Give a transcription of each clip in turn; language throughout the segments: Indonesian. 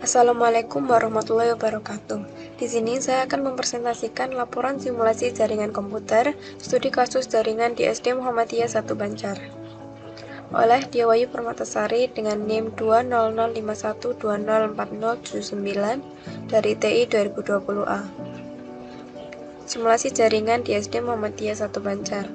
Assalamualaikum warahmatullahi wabarakatuh. Di sini saya akan mempresentasikan laporan simulasi jaringan komputer studi kasus jaringan di SD Muhammadiyah 1 Banjar oleh Diawayu Permatasari dengan NIM 20051204079 dari TI 2020A. Simulasi jaringan di SD Muhammadiyah 1 Banjar.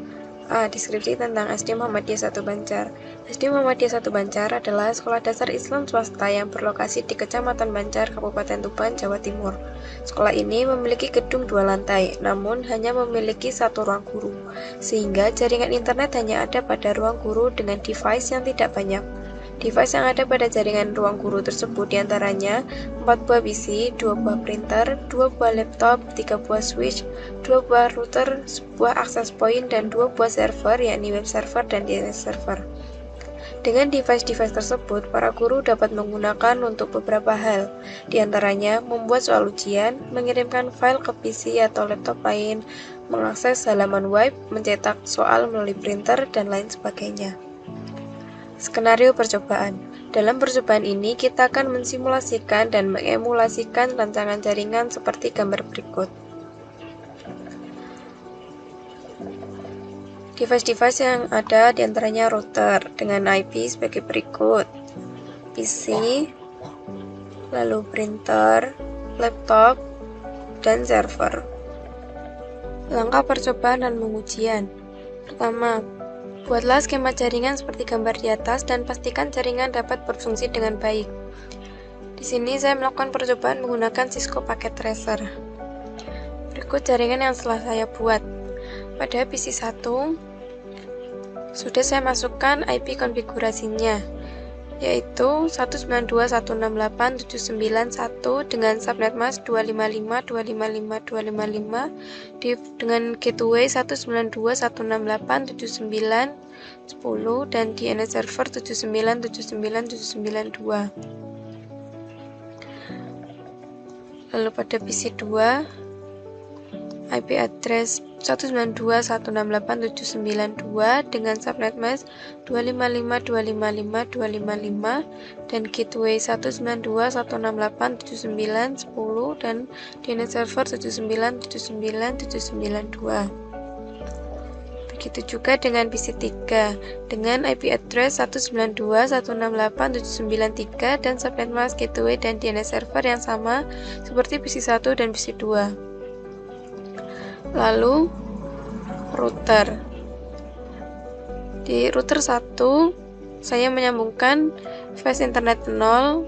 A. Deskripsi tentang SD Muhammadiyah 1 Banjar. SD Muhammadiyah 1 Banjar adalah sekolah dasar Islam swasta yang berlokasi di Kecamatan Banjar, Kabupaten Tuban, Jawa Timur. Sekolah ini memiliki gedung 2 lantai, namun hanya memiliki 1 ruang guru, sehingga jaringan internet hanya ada pada ruang guru dengan device yang tidak banyak. Device yang ada pada jaringan ruang guru tersebut diantaranya 4 buah PC, 2 buah printer, 2 buah laptop, 3 buah switch, 2 buah router, sebuah access point, dan 2 buah server, yakni web server dan DNS server. Dengan device-device tersebut, para guru dapat menggunakan untuk beberapa hal, diantaranya membuat soal ujian, mengirimkan file ke PC atau laptop lain, mengakses halaman web, mencetak soal melalui printer, dan lain sebagainya. Skenario percobaan. Dalam percobaan ini, kita akan mensimulasikan dan mengemulasikan rancangan jaringan seperti gambar berikut. Device-device yang ada diantaranya router dengan IP sebagai berikut: PC, lalu printer, laptop, dan server. Langkah percobaan dan pengujian. Pertama, buatlah skema jaringan seperti gambar di atas dan pastikan jaringan dapat berfungsi dengan baik. Di sini saya melakukan percobaan menggunakan Cisco Packet Tracer. Berikut jaringan yang telah saya buat. Pada PC 1, sudah saya masukkan IP konfigurasinya, yaitu 192.168.791 dengan subnet mask 255.255.255 dengan gateway 192.168.79.10 dan DNS server 79.79.792. Lalu pada PC 2, IP address 192.168.792 dengan subnet mask 255.255.255 dan gateway 192.168.79.10 dan DNS server 79.79.792. Begitu juga dengan PC 3 dengan IP address 192.168.793 dan subnet mask, gateway, dan DNS server yang sama seperti PC 1 dan PC 2. Lalu router. Di router 1 saya menyambungkan fast internet 0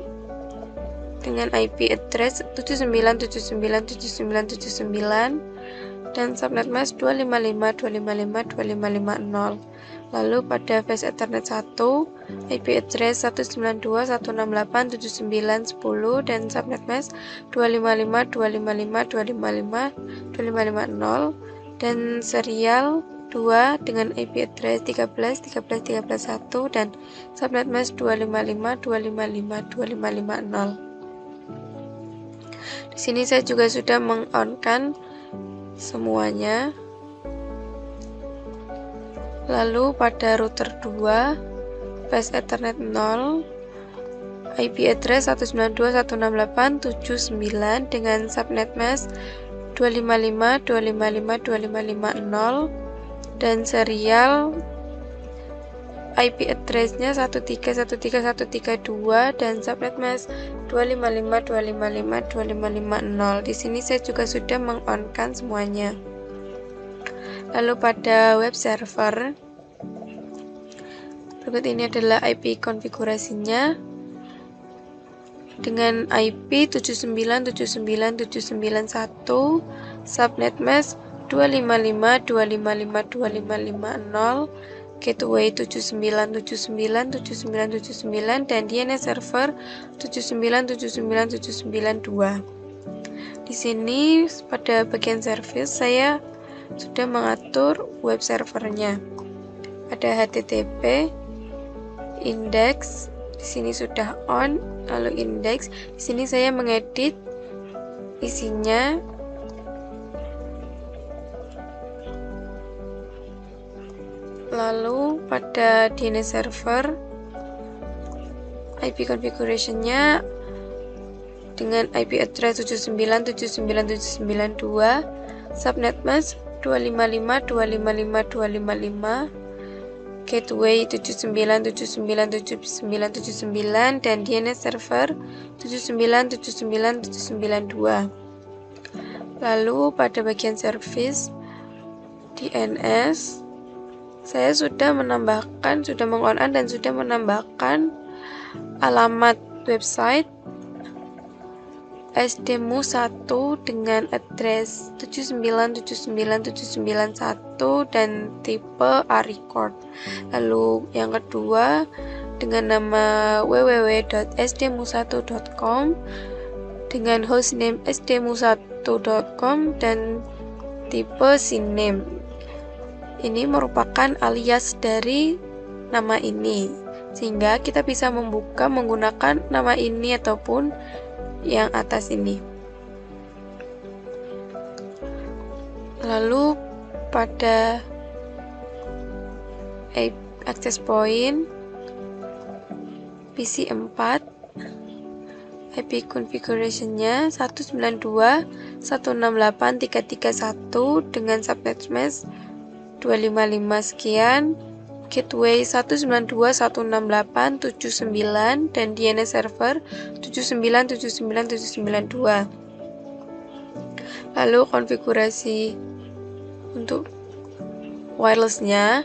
dengan IP address 79.79.79.79 dan subnet mask 255.255.255.0. Lalu pada fast ethernet 1, IP address 192.168.79.10 dan subnet mask 255.255.255.255.0 dan serial 2 dengan IP address 13.13.13.1 dan subnet mask 255.255.255.0. Di sini saya juga sudah meng-on-kan semuanya. Lalu pada router 2, fast ethernet 0, IP address 192.168.79 dengan subnet mask 255.255.255.0 dan serial IP address-nya 13.13.132 dan subnet mask 255.255.255.0. Di sini saya juga sudah meng-on-kan semuanya. Lalu pada web server, berikut ini adalah IP konfigurasinya dengan IP 79.79.791, subnet mask 255.255.255.0, gateway 79.79.79.79 dan DNS server 79.79.792. Di sini pada bagian service saya sudah mengatur web servernya. Ada HTTP, index, di sini sudah on, lalu index. Di sini saya mengedit isinya. Lalu pada DNS server, IP configuration-nya dengan IP address 79.79.792, subnet mask 255.255.255, gateway 79.79.79.79, dan DNS server 79.79.792. Lalu pada bagian service DNS, saya sudah mengon-on dan sudah menambahkan alamat website SDMU1 dengan address 79.79.791 dan tipe A-record. Lalu yang kedua dengan nama www.sdmu1.com dengan hostname sdmu1.com dan tipe CNAME. Ini merupakan alias dari nama ini, sehingga kita bisa membuka menggunakan nama ini ataupun yang atas ini. Lalu pada access point PC 4, IP configuration-nya 192.168.331 dengan subnet mask 255 sekian, gateway 192.168.79 dan DNS server 79.79.792. Lalu konfigurasi untuk wirelessnya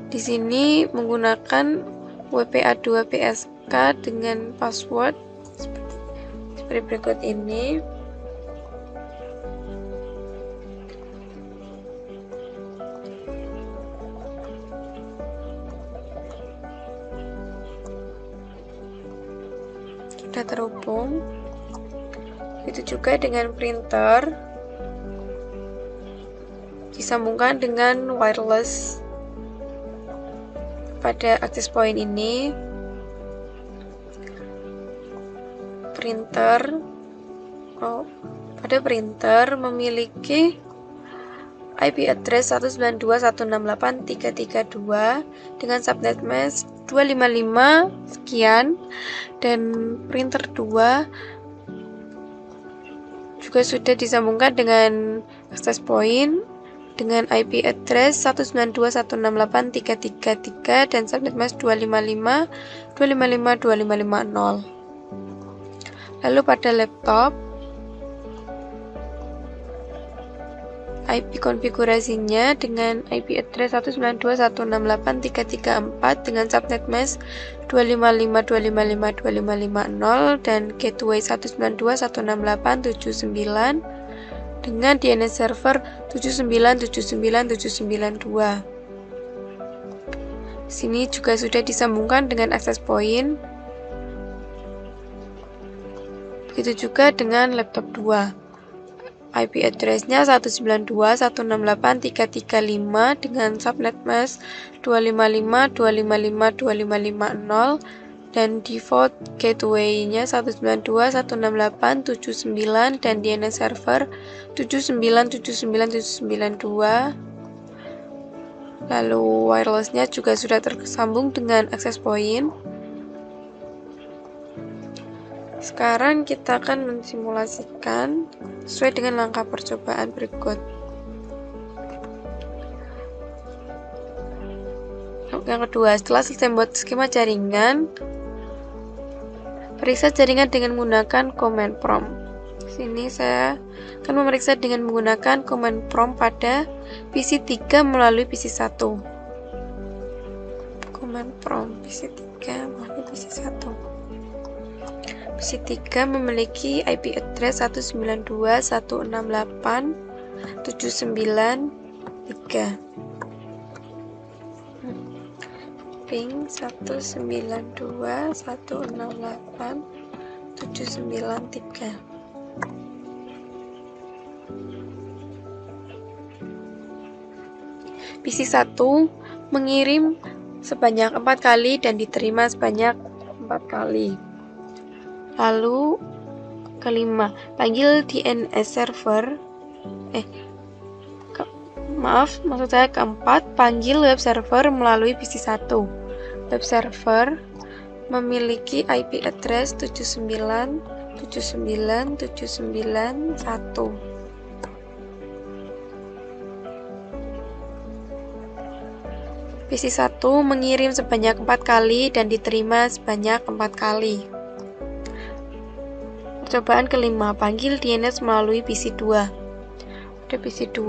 di sini menggunakan WPA2 PSK dengan password seperti berikut ini. Sudah terhubung. Itu juga dengan printer disambungkan dengan wireless pada access point ini. Pada printer memiliki IP address 192.168.332 dengan subnet mask 255 sekian, dan printer 2 juga sudah disambungkan dengan access point dengan IP address 192.168.333 dan subnet mask 255.255.255.0. Lalu pada laptop, IP konfigurasinya dengan IP address 192.168.334 dengan subnet mask 255.255.255.0 dan gateway 192.168.79 dengan DNS server 79.79.792. Sini juga sudah disambungkan dengan access point. Begitu juga dengan laptop 2. IP address-nya 192.168.335 dengan subnet mask 255.255.255.0 dan default gateway-nya 192.168.79 dan DNS server 79.79.792. Lalu wireless-nya juga sudah tersambung dengan access point. Sekarang kita akan mensimulasikan sesuai dengan langkah percobaan berikut. Yang kedua, setelah selesai membuat skema jaringan, periksa jaringan dengan menggunakan command prompt. Sini saya akan memeriksa dengan menggunakan command prompt pada PC 3 melalui PC 1. Command prompt PC 3 melalui PC 1. PC 3 memiliki IP address 192.168.793. Ping 192.168.793. PC 1 mengirim sebanyak 4 kali dan diterima sebanyak 4 kali. Lalu kelima, panggil DNS server. Maksud saya keempat, panggil web server melalui PC 1. Web server memiliki IP address 79791. PC1 mengirim sebanyak 4 kali dan diterima sebanyak 4 kali. Percobaan kelima, panggil DNS melalui PC2. Pada PC2,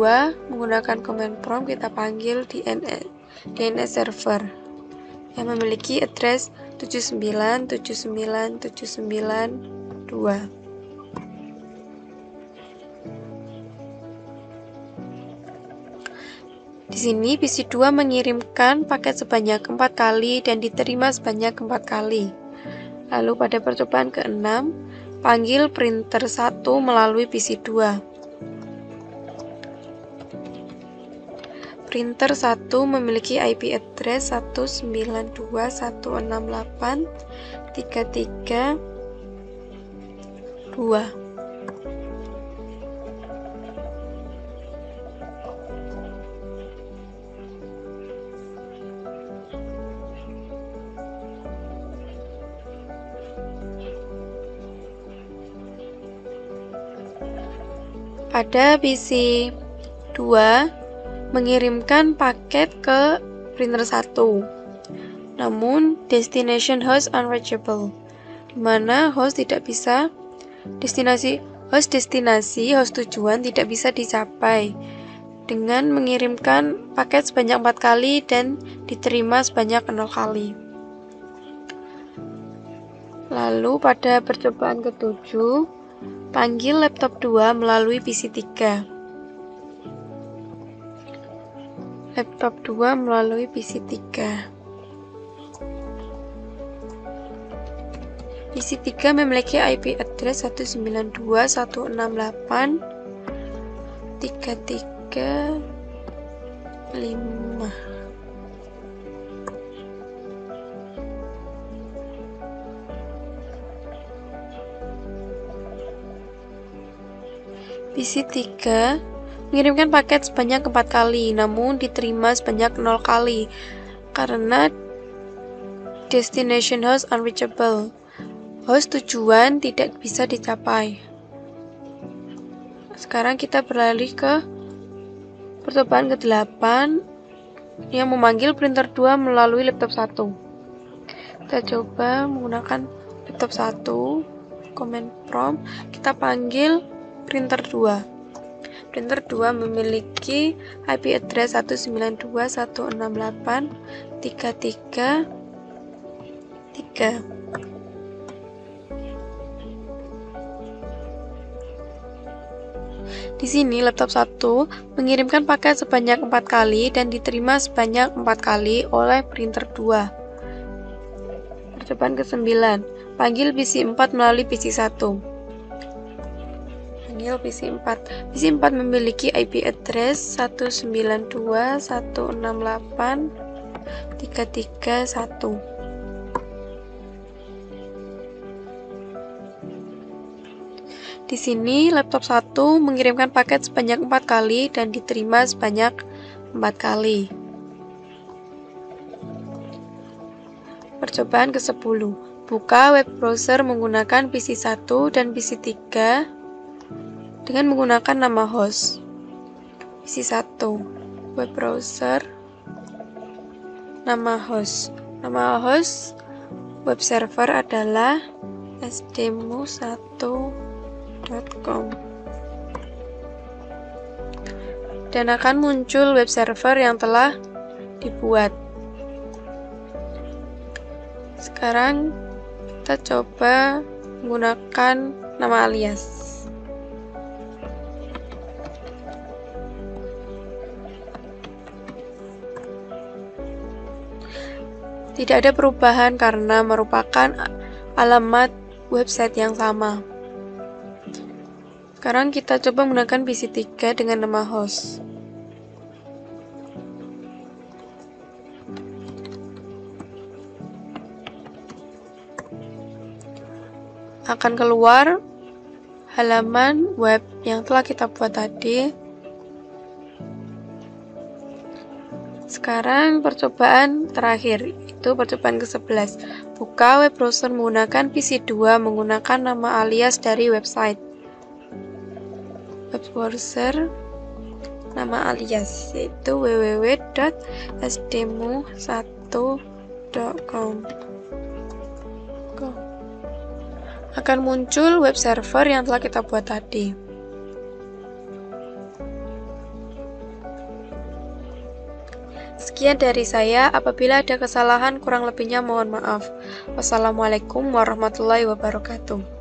menggunakan command prompt kita panggil DNS server yang memiliki address 7979792. Di sini PC2 mengirimkan paket sebanyak 4 kali dan diterima sebanyak 4 kali. Lalu pada percobaan ke-6, panggil printer 1 melalui PC2. Printer 1 memiliki IP address 192.168.332. Pada PC 2 mengirimkan paket ke printer 1, namun destination host unreachable, di mana host tujuan tidak bisa dicapai dengan mengirimkan paket sebanyak 4 kali dan diterima sebanyak 0 kali. Lalu pada percobaan ke-7, panggil laptop 2 melalui PC3. Laptop 2 melalui PC3. PC3 memiliki IP address 192.168.335. PC3 mengirimkan paket sebanyak 4 kali, namun diterima sebanyak 0 kali karena destination host unreachable. Host tujuan tidak bisa dicapai. Sekarang kita beralih ke percobaan ke-8 yang memanggil printer 2 melalui laptop 1. Kita coba menggunakan laptop 1, command prompt, kita panggil printer 2. Printer 2 memiliki IP address 192.168.333. Di sini laptop 1 mengirimkan paket sebanyak 4 kali dan diterima sebanyak 4 kali oleh printer 2. Percobaan ke-9, panggil PC4 melalui PC1. PC4 memiliki IP address 192.168.331. Di sini laptop 1 mengirimkan paket sebanyak 4 kali dan diterima sebanyak 4 kali. Percobaan ke-10, buka web browser menggunakan PC1 dan PC3 dengan menggunakan nama host. PC1, web browser, nama host. Nama host web server adalah sdmu1.com dan akan muncul web server yang telah dibuat. Sekarang kita coba menggunakan nama alias. Tidak ada perubahan karena merupakan alamat website yang sama. Sekarang kita coba menggunakan PC3 dengan nama host. Akan keluar halaman web yang telah kita buat tadi. Sekarang percobaan terakhir, itu percobaan ke-11. Buka web browser menggunakan PC2 menggunakan nama alias dari website. Web browser nama alias yaitu www.sdmu1.com. Akan muncul web server yang telah kita buat tadi. Sekian dari saya, apabila ada kesalahan kurang lebihnya mohon maaf. Wassalamualaikum warahmatullahi wabarakatuh.